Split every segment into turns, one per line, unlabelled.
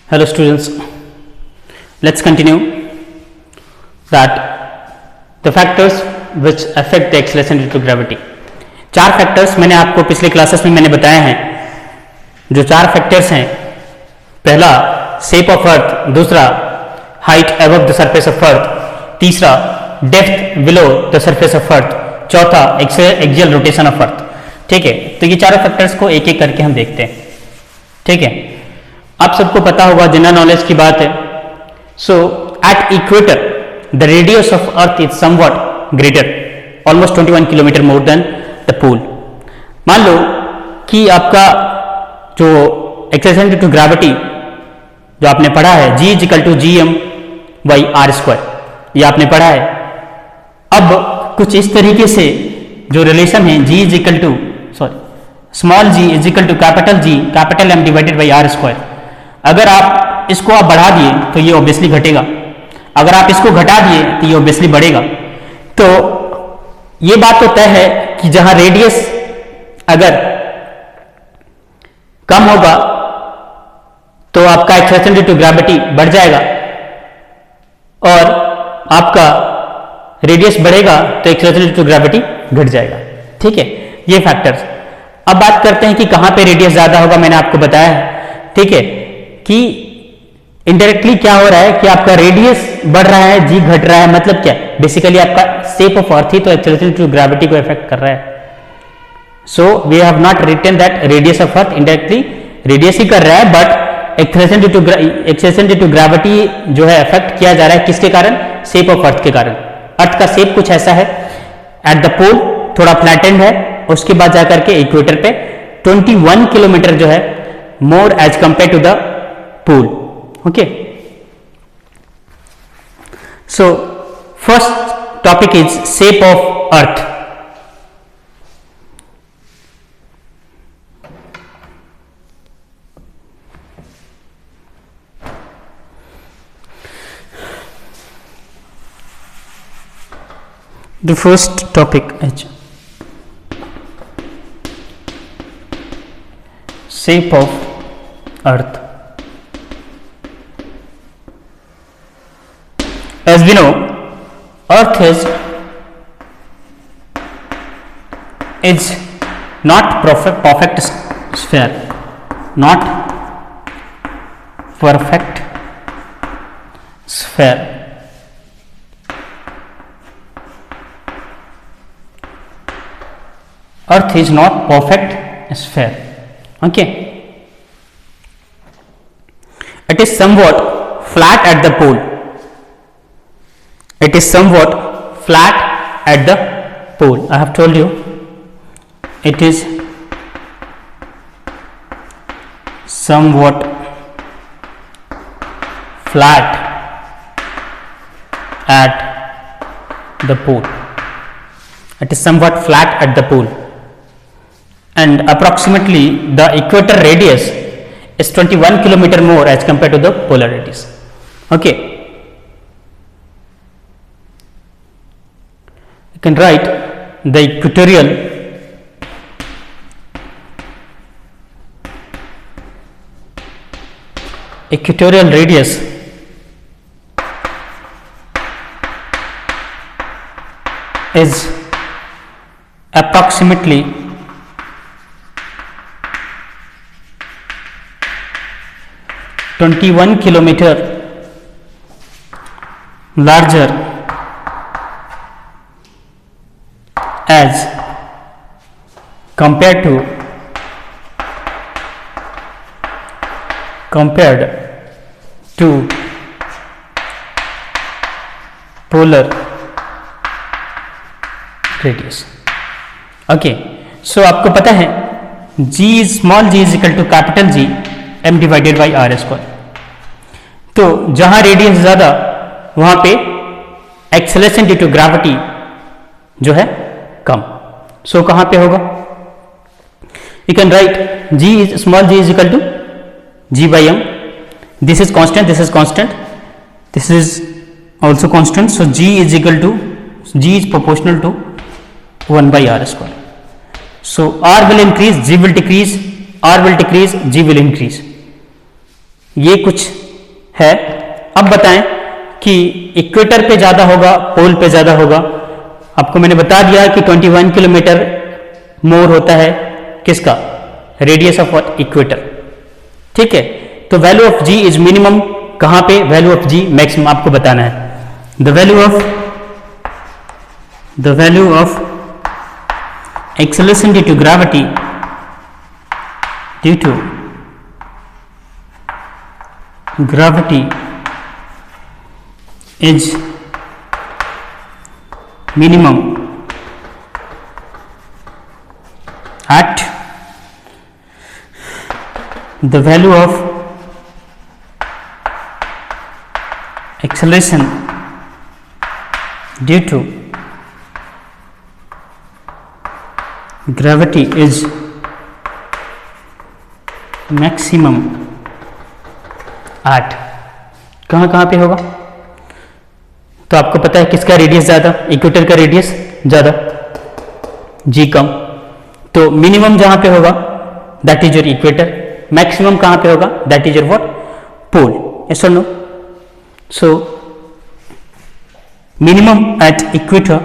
Hello students, let's continue that the factors which affect the acceleration due to gravity. चार factors मैंने आपको पिछले classes में मैंने बताए हैं. जो चार फैक्टर्स हैं, पहला शेप ऑफ अर्थ, दूसरा height above the surface of earth, तीसरा depth below the surface of earth, चौथा एक्सियल रोटेशन ऑफ अर्थ. ठीक है, तो ये चारों फैक्टर्स को एक एक करके हम देखते हैं. ठीक है, आप सबको पता होगा, जनरल नॉलेज की बात है. So at equator the radius of earth is somewhat greater, almost 21 kilometre more than the pole. मान लो कि आपका जो एक्सेलरेशन ड्यू टू ग्रेविटी जो आपने पढ़ा है, G is equal to GM/r², ये आपने पढ़ा है. अब कुछ इस तरीके से जो रिलेशन है, G is equal to small g is equal to capital G capital M divided by r². अगर आप इसको आप बढ़ा दिए तो ये ऑब्वियसली घटेगा, अगर आप इसको घटा दिए तो ये ऑब्वियसली बढ़ेगा. तो ये बात तो तय है कि जहां रेडियस अगर कम होगा तो आपका एक्सेलरेशन ड्यू टू ग्रेविटी बढ़ जाएगा, और आपका रेडियस बढ़ेगा तो एक्सेलरेशन ड्यू टू ग्रेविटी घट जाएगा. ठीक है, ये फैक्टर्स. अब बात करते हैं कि कहां पे रेडियस ज्यादा होगा. मैंने आपको बताया है, ठीक है, कि इनडायरेक्टली क्या हो रहा है कि आपका रेडियस बढ़ रहा है, जी घट रहा है. मतलब क्या, बेसिकली आपका शेप ऑफ अर्थ ही तो एक्सेलरेशन ड्यू टू ग्रेविटी को इफेक्ट कर रहा है. So we have not written that radius of earth, indirectly radius ही कर रहा है, but acceleration due to gravity जो है इफेक्ट किया जा रहा है किसके कारण? शेप ऑफ अर्थ के कारण. अर्थ का शेप कुछ ऐसा है, एट द पोल थोड़ा फ्लैटेंड है, उसके बाद जाकर के इक्वेटर पे 21 किलोमीटर जो है more as compare to the pole. Okay, so first topic is shape of earth. The first topic is shape of earth. As we know, earth is not perfect sphere, not perfect sphere. Earth is not perfect sphere. Okay, it is somewhat flat at the pole. It is somewhat flat at the pole. I have told you it is somewhat flat at the pole. It is somewhat flat at the pole, and approximately the equator radius is 21 kilometer more as compared to the polar radius. Okay, you can write the equatorial radius is approximately 21 kilometer larger as compared to polar radius. Okay, so आपको पता है small g is equal to capital G M divided by r². तो जहां radius ज्यादा वहां पे acceleration due to gravity जो है कम. सो कहां पे होगा? You can write small g is equal to G/m. This is constant, this is constant, this is also constant. So g is equal to G is proportional to 1/r². So R will increase, G will decrease, R will decrease, G will increase. ये कुछ है। अब बताएं कि equator पे ज़्यादा होगा, पोल पे ज़्यादा होगा। आपको मैंने बता दिया कि 21 किलोमीटर मोर होता है किसका, रेडियस ऑफ व्हाट, इक्वेटर। ठीक है, तो value of G is minimum कहां पे, वैल्यू ऑफ जी मैक्सिमम आपको बताना है। The value of acceleration due to gravity is minimum at the value of acceleration due to gravity is maximum at, कहाँ पे होगा, तो आपको पता है किसका रेडियस ज़्यादा, इक्वेटर का रेडियस ज़्यादा, जी कम। तो मिनिमम जहाँ पे होगा that is your equator, maximum कहाँ पे होगा that is your what, pole. Yes और no? So minimum at equator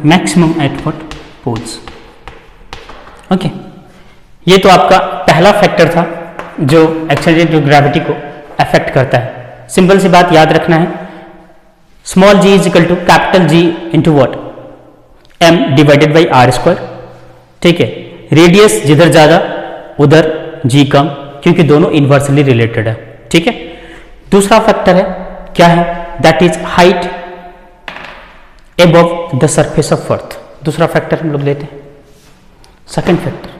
maximum at what, poles. Okay, ये तो आपका पहला फैक्टर था जो एक्सेलरेशन ड्यू टू ग्रेविटी को अफेक्ट करता है। सिंपल सी बात याद रखना है, small g is equal to capital G into what, M divided by R square. ठीक है, रेडियस जिधर ज़्यादा उधर जी कम, क्योंकि दोनों इन्वर्सली रिलेटेड है। ठीक है, दूसरा फैक्टर है क्या है, that is height above the surface of earth. दूसरा फैक्टर हम लोग लेते हैं, second factor.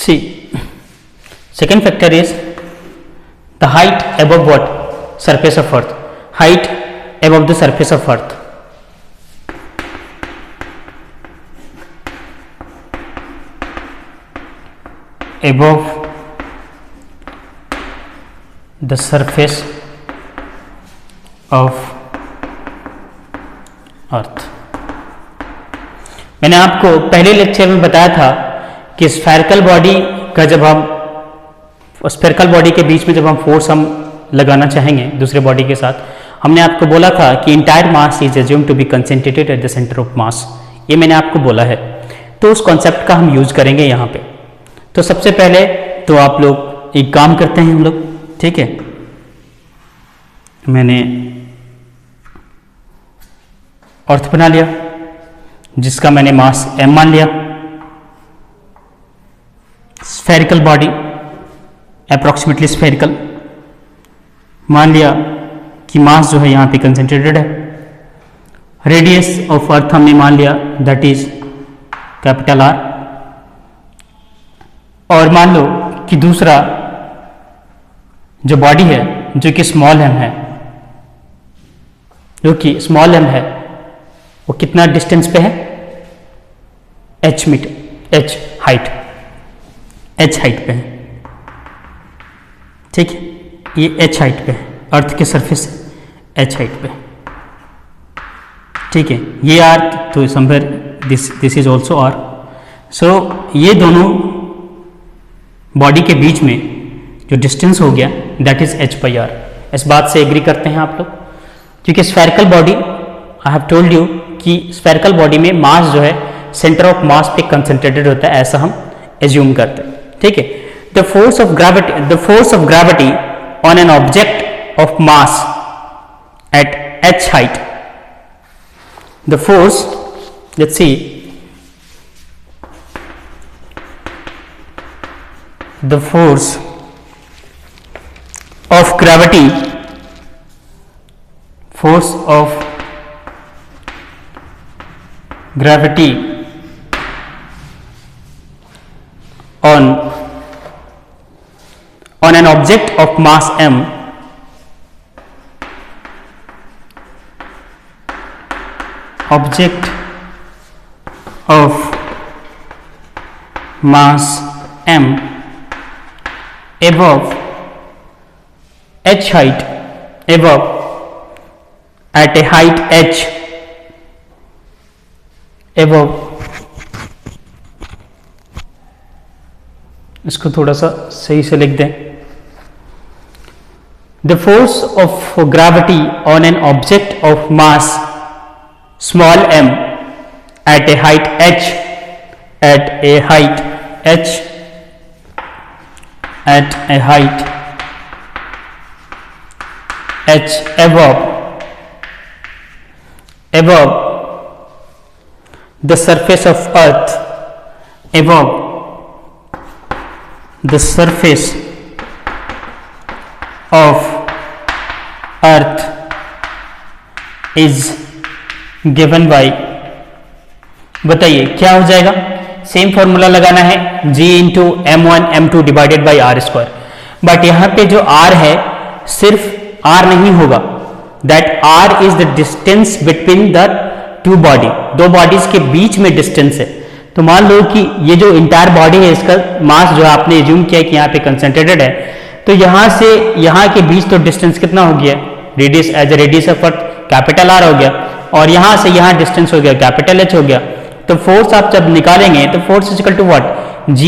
See, second factor is the height above what, surface of earth, height above the surface of earth. Above the surface of earth. मैंने आपको पहले lecture में बताया था कि स्फेरिकल बॉडी का जब हम, स्फेरिकल बॉडी के बीच में जब हम फोर्स हम लगाना चाहेंगे दूसरे बॉडी के साथ, हमने आपको बोला था कि entire mass is assumed to be concentrated at the centre of mass. ये मैंने आपको बोला है, तो उस कॉन्सेप्ट का हम यूज करेंगे यहाँ पे। तो सबसे पहले तो आप लोग एक काम करते हैं हम लोग, ठीक है, मैंने अर्थ बना लिया जिसका मैंने मास m मान लिया, स्फेरिकल बॉडी अप्रोक्सीमेटली स्फेरिकल मान लिया कि मास जो है यहाँ पे कंसेंट्रेटेड है। रेडियस ऑफ अर्थ हमने मान लिया दैट इज कैपिटल R, और मान लो कि दूसरा जो बॉडी है जो कि स्मॉल m है, जो कि स्मॉल m है, वो कितना डिस्टेंस पे है, h मीटर, h हाइट पे है, ठीक है, ये h हाइट पे है, अर्थ के सरफेस से h हाइट पे, ठीक है, ये r, तो somewhere this is also r। सो ये दोनों बॉडी के बीच में जो डिस्टेंस हो गया दैट इज h/r, इस बात से एग्री करते हैं आप लोग? क्योंकि spherical body, I have told you कि स्फेरिकल बॉडी में मास जो है सेंटर ऑफ मास पे कंसंट्रेटेड होता है, ऐसा हम एज्यूम करते हैं, ठीक है। The force of gravity on an object of mass at h height, the force, let's see, the force of gravity on an object of mass m above h height, at a height h, इसको थोड़ा सा सही से लिख दें। The force of gravity on an object of mass small m at a height h, above the surface of earth, is given by, बताइए क्या हो जाएगा? सेम फॉर्मूला लगाना है, g into m1 m2 divided by R square, but यहां पे जो r है सिर्फ r नहीं होगा, that r is the distance between the two body, दो बॉडीज के बीच में डिस्टेंस है। तो मान लो कि ये जो इंटायर बॉडी है इसका मास जो आपने एज्यूम किया कि यहाँ पे कंसंट्रेटेड है, तो यहां से यहां के बीच तो डिस्टेंस कितना हो गया? Radius, as a radius of earth capital R हो गया, और यहां से यहां डिस्टेंस हो गया कैपिटल H हो गया। तो फोर्स आप जब निकालेंगे तो force is equal to what? G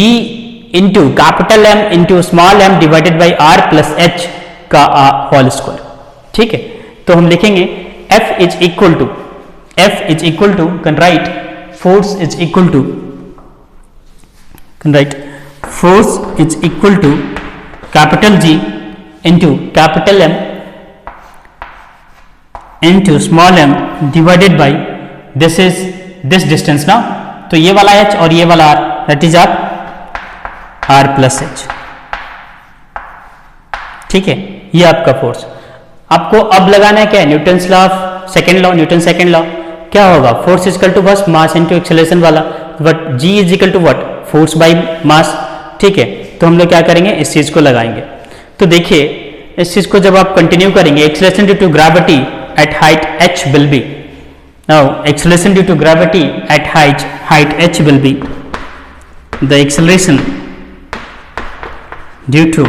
into capital M into small m divided by R plus H का होल स्क्वायर, ठीक है। तो हम लिखेंगे F is equal to can write force is equal to capital G into capital M into small m divided by this distance ना, तो ये वाला h और ये वाला r, that is r plus h, ठीक है। ये आपका फोर्स आपको अब लगाना है क्या? Newton's law of second law, Newton second law क्या होगा? फोर्स इज इक्वल टू बस मास इनटू एक्सेलरेशन वाला, but g is equal to what? Force by mass, ठीक है। तो हम लोग क्या करेंगे? इस चीज को लगाएंगे। तो देखिए इस चीज को जब आप कंटिन्यू करेंगे, acceleration due to gravity at height h will be, now acceleration due to gravity at height h will be, the acceleration due to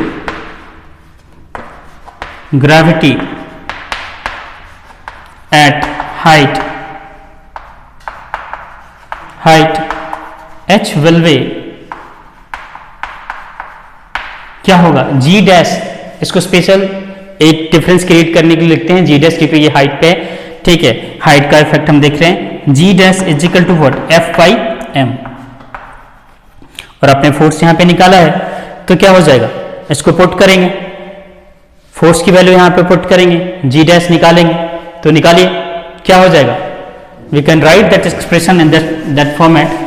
gravity at height h will be क्या होगा? g डैश, इसको special एक difference create करने के लिए लिखते हैं g dash, क्योंकि ये हाइट पे, ठीक है, हाइट का इफेक्ट हम देख रहे हैं। g dash is equal to what? f by m, और आपने फोर्स यहाँ पे निकाला है, तो क्या हो जाएगा? इसको पुट करेंगे, फोर्स की वैल्यू यहाँ पे पुट करेंगे, g डैश निकालेंगे, तो निकालिए क्या हो जाएगा? We can write that expression in that format.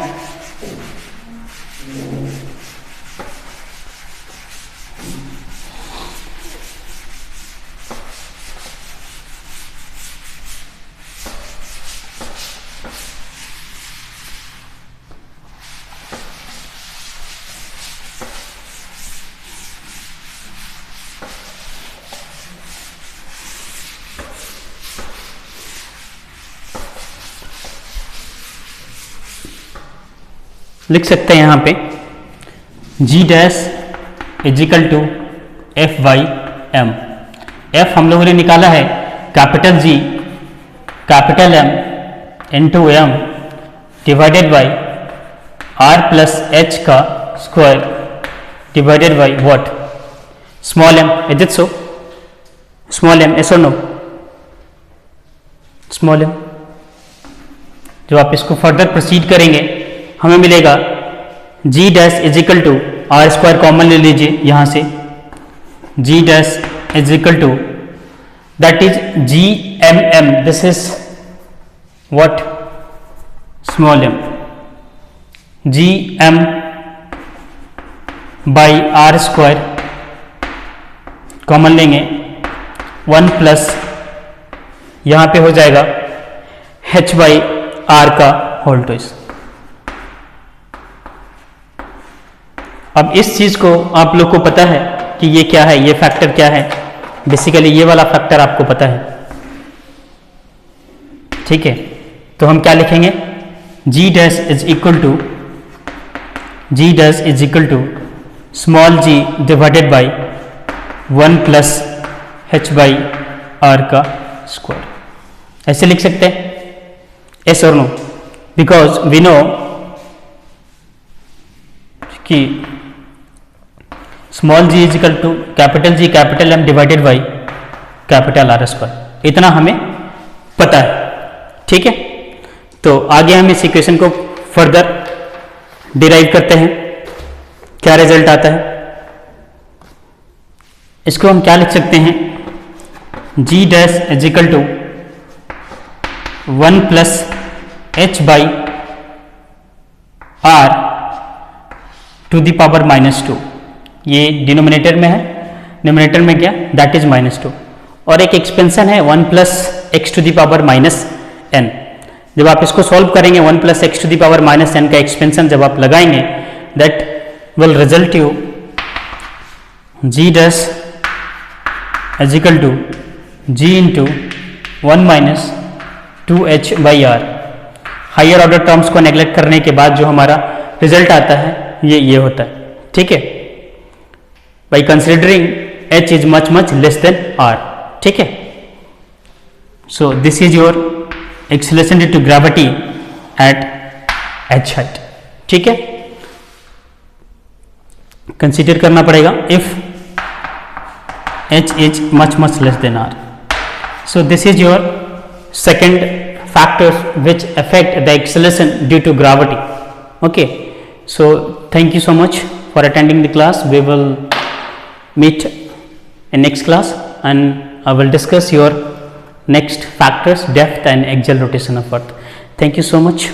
लिख सकते हैं यहां पे g dash is equal to f by m। f हम लोगों ने निकाला है capital G capital M into m divided by r plus h का square divided by what? Small m, is it so? Small M, yes और no, small M. जब आप इसको फर्दर प्रोसीड करेंगे हमें मिलेगा G dash is equal to R square common ले लीजिए यहाँ से, g dash is equal to that is G M m, this is what, small m, G M by R square common लेंगे 1 plus यहाँ पे हो जाएगा h बाई आर का होल ट्वाइस। अब इस चीज को आप लोग को पता है कि ये क्या है, ये फैक्टर क्या है, बेसिकली ये वाला फैक्टर आपको पता है, ठीक है। तो हम क्या लिखेंगे, g dash is equal to, g dash is equal to small g divided by 1 plus h by R का स्क्वायर, ऐसे लिख सकते हैं, yes और नो, बिकॉज वी नो कि small g is equal to capital G capital M divided by capital R square, इतना हमें पता है, ठीक है। तो आगे हम इस इक्वेशन को फर्दर डिराइव करते हैं, क्या रिजल्ट आता है। इसको हम क्या लिख सकते हैं, g dash is equal to 1 plus h by R to the power -2, ये डिनोमिनेटर में है, न्यूमरेटर में क्या, दैट इज -2, और एक एक्सपेंशन है 1 plus x to the power -n। जब आप इसको सॉल्व करेंगे 1 plus x to the power -n का एक्सपेंशन जब आप लगाएंगे, that will result you G dash is equal to G into 1 minus 2h by R. Higher order terms को neglect करने के बाद जो हमारा रिजल्ट आता है ये होता है, ठीक है, by considering h is much much less than r, ठीक है। So this is your acceleration due to gravity at h height, ठीक है। कंसीडर करना पड़ेगा if h is much much less than r। So this is your second factors which affect the acceleration due to gravity, okay। So thank you so much for attending the class. We will meet in next class and I will discuss your next factors, depth and axial rotation of earth. Thank you so much.